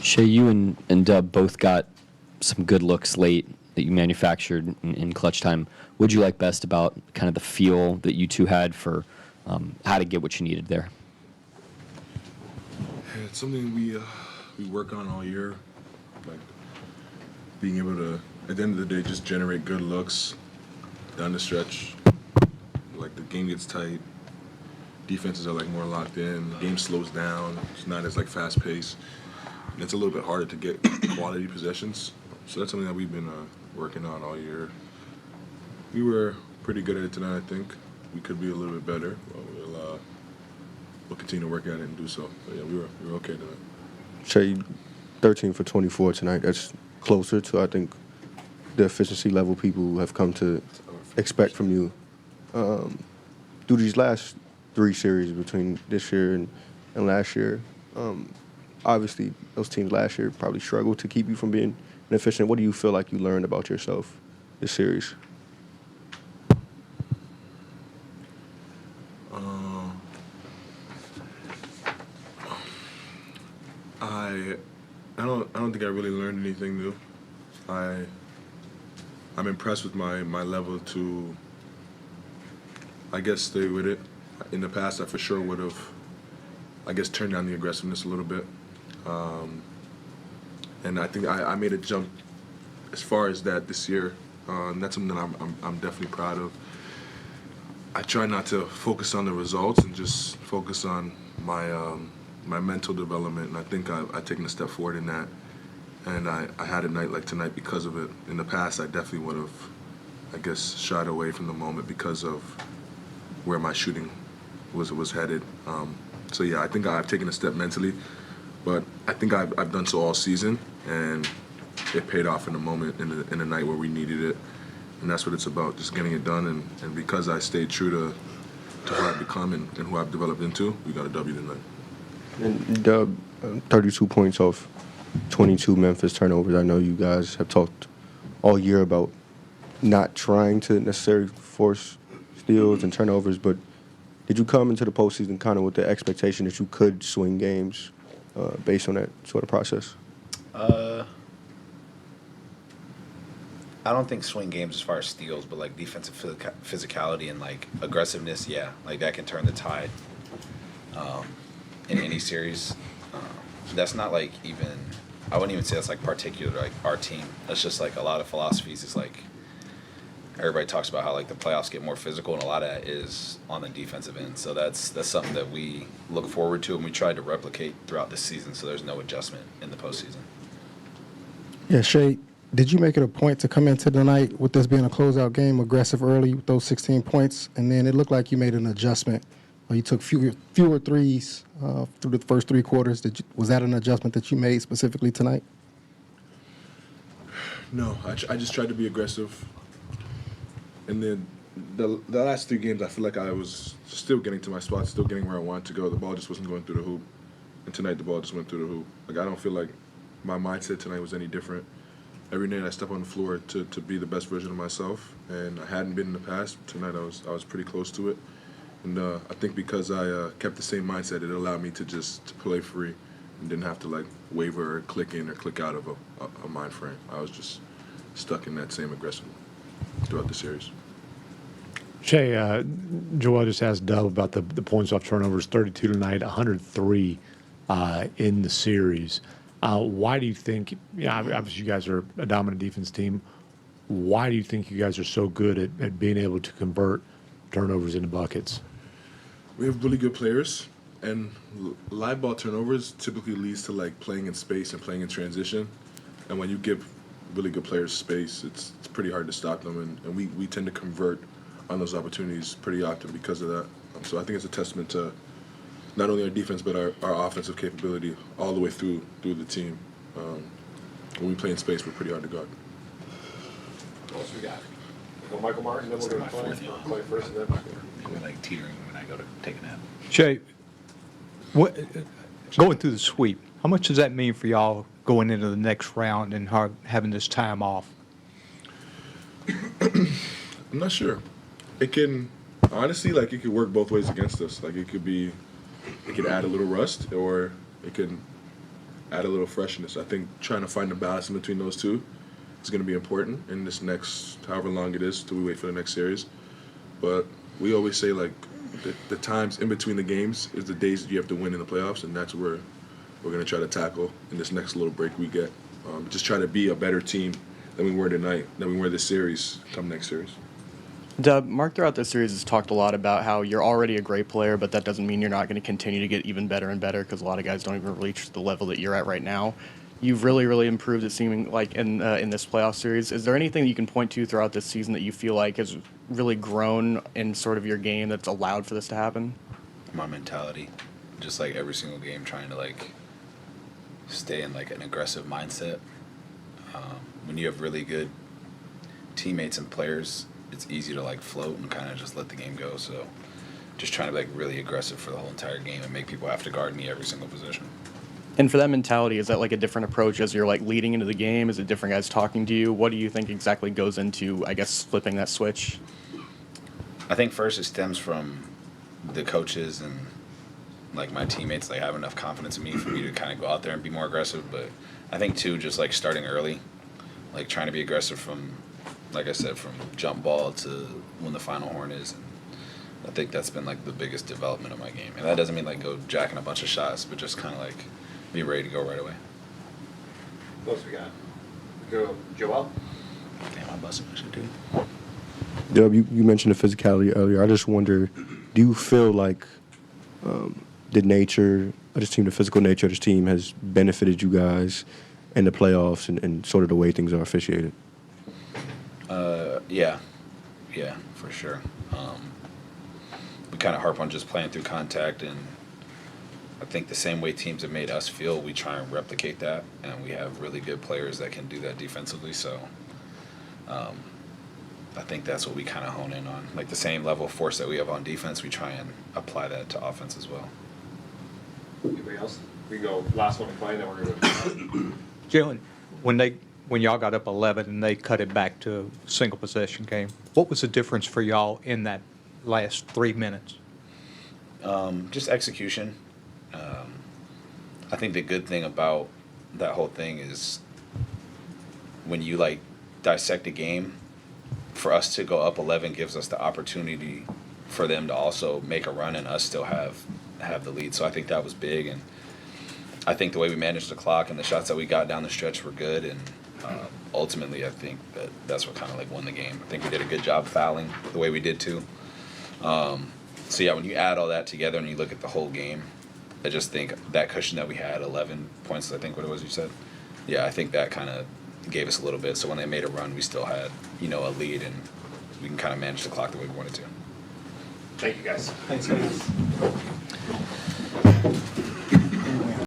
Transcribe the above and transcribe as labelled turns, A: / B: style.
A: Shai, you and Dub both got some good looks late that you manufactured in clutch time. What did you like best about kind of the feel that you two had for how to get what you needed there?
B: Yeah, it's something we work on all year, like being able to, at the end of the day, just generate good looks down the stretch. Like the game gets tight, defenses are like more locked in, the game slows down, it's not as like fast paced, and it's a little bit harder to get quality possessions. So that's something that we've been working on all year. We were pretty good at it tonight, I think. We could be a little bit better, but we'll continue to work at it and do so. But yeah, we were okay tonight.
C: Shai, 13 for 24 tonight. That's closer to, I think, the efficiency level people have come to expect from you. Through these last 3 series between this year and last year, obviously those teams last year probably struggled to keep you from being inefficient. What do you feel like you learned about yourself this series?
B: I don't think I really learned anything new. I'm impressed with my level to, I guess, stay with it. In the past, I for sure would have, I guess, turned down the aggressiveness a little bit. And I think I made a jump as far as that this year. And that's something that I'm definitely proud of. I try not to focus on the results and just focus on my mental development, and I think I've taken a step forward in that. And I had a night like tonight because of it. In the past, I definitely would have, I guess, shied away from the moment because of where my shooting was headed. So yeah, I think I've taken a step mentally, but I think I've done so all season, and it paid off in the moment, in the night where we needed it. And that's what it's about, just getting it done. And because I stayed true to who I've become and who I've developed into, we got a W tonight.
C: And Dub, 32 points off 22 Memphis turnovers. I know you guys have talked all year about not trying to necessarily force steals and turnovers, but did you come into the postseason kind of with the expectation that you could swing games based on that sort of process?
D: I don't think swing games as far as steals, but like defensive physicality and like aggressiveness, yeah, like that can turn the tide in any series. That's not like even, I wouldn't even say that's like particular to like our team. That's just like a lot of philosophies is like everybody talks about how like the playoffs get more physical, and a lot of that is on the defensive end. So that's something that we look forward to, and we tried to replicate throughout this season. So there's no adjustment in the postseason.
E: Yeah, Shai, did you make it a point to come into the night with this being a closeout game, aggressive early with those 16 points, and then it looked like you made an adjustment? You took fewer threes through the first 3 quarters. Was that an adjustment that you made specifically tonight?
B: No, I just tried to be aggressive. And then the last 3 games, I feel like I was still getting to my spot, still getting where I wanted to go. The ball just wasn't going through the hoop. And tonight, the ball just went through the hoop. Like, I don't feel like my mindset tonight was any different. Every night I step on the floor to be the best version of myself, and I hadn't been in the past. Tonight I was pretty close to it. And I think because I kept the same mindset, it allowed me to play free and didn't have to like waver or click in or click out of a mind frame. I was just stuck in that same aggression throughout the series.
F: Shai, Joel just asked Dub about the points off turnovers, 32 tonight, 103 in the series. Why do you think, obviously you guys are a dominant defense team, why do you think you guys are so good at being able to convert turnovers into buckets?
B: We have really good players, and live ball turnovers typically leads to like playing in space and playing in transition. And when you give really good players space, it's pretty hard to stop them, and we tend to convert on those opportunities pretty often because of that. So I think it's a testament to not only our defense but our offensive capability all the way through the team. When we play in space, we're pretty hard to guard.
G: What else we got? Well, Michael Martin, then we're going to play first, and then
D: We're like teetering when I go to take a nap.
H: Shai, going through the sweep, how much does that mean for y'all going into the next round and having this time off?
B: I'm not sure. It can, honestly, like it could work both ways against us. Like it could add a little rust, or it could add a little freshness. I think trying to find a balance in between those two is going to be important in this next, however long it is till we wait for the next series. But we always say, like, the times in between the games is the days that you have to win in the playoffs, and that's where we're going to try to tackle in this next little break we get. Just try to be a better team than we were tonight, than we were this series come next series.
I: Dub, Mark throughout this series has talked a lot about how you're already a great player, but that doesn't mean you're not going to continue to get even better and better because a lot of guys don't even reach the level that you're at right now. You've really, really improved, it seeming like, in this playoff series. Is there anything you can point to throughout this season that you feel like has really grown in sort of your game that's allowed for this to happen?
D: My mentality, just like every single game, trying to like stay in like an aggressive mindset. When you have really good teammates and players, it's easy to like float and kind of just let the game go. So just trying to be like really aggressive for the whole entire game and make people have to guard me every single position.
I: And for that mentality, is that like a different approach as you're like leading into the game? Is it different guys talking to you? What do you think exactly goes into, I guess, flipping that switch?
D: I think first it stems from the coaches and like my teammates. They have enough confidence in me for me to kind of go out there and be more aggressive. But I think too, just like starting early, like trying to be aggressive from, like I said, from jump ball to when the final horn is. And I think that's been like the biggest development of my game. And that doesn't mean like go jacking a bunch of shots, but just kind of like be ready to go right away.
G: What else we got? Go, Joel.
D: Damn, I busted my shit, dude.
C: Dub, you mentioned the physicality earlier. I just wonder, do you feel like the nature of this team, the physical nature of this team, has benefited you guys in the playoffs and sort of the way things are officiated?
D: Yeah, for sure. We kind of harp on just playing through contact, and I think the same way teams have made us feel, we try and replicate that, and we have really good players that can do that defensively. So I think that's what we kind of hone in on. Like the same level of force that we have on defense, we try and apply that to offense as well.
G: Anybody else? We can go last one to play, then we're going to
H: Jalen, when y'all got up 11 and they cut it back to a single possession game, what was the difference for y'all in that last 3 minutes?
D: Just execution. I think the good thing about that whole thing is when you like dissect a game, for us to go up 11 gives us the opportunity for them to also make a run and us still have the lead. So I think that was big, and I think the way we managed the clock and the shots that we got down the stretch were good, and ultimately I think that's what kind of like won the game. I think we did a good job fouling the way we did too. So yeah, when you add all that together and you look at the whole game, I just think that cushion that we had, 11 points, I think what it was you said. Yeah, I think that kind of gave us a little bit. So when they made a run, we still had, a lead, and we can kind of manage the clock the way we wanted to.
G: Thank you, guys.
H: Thanks, guys.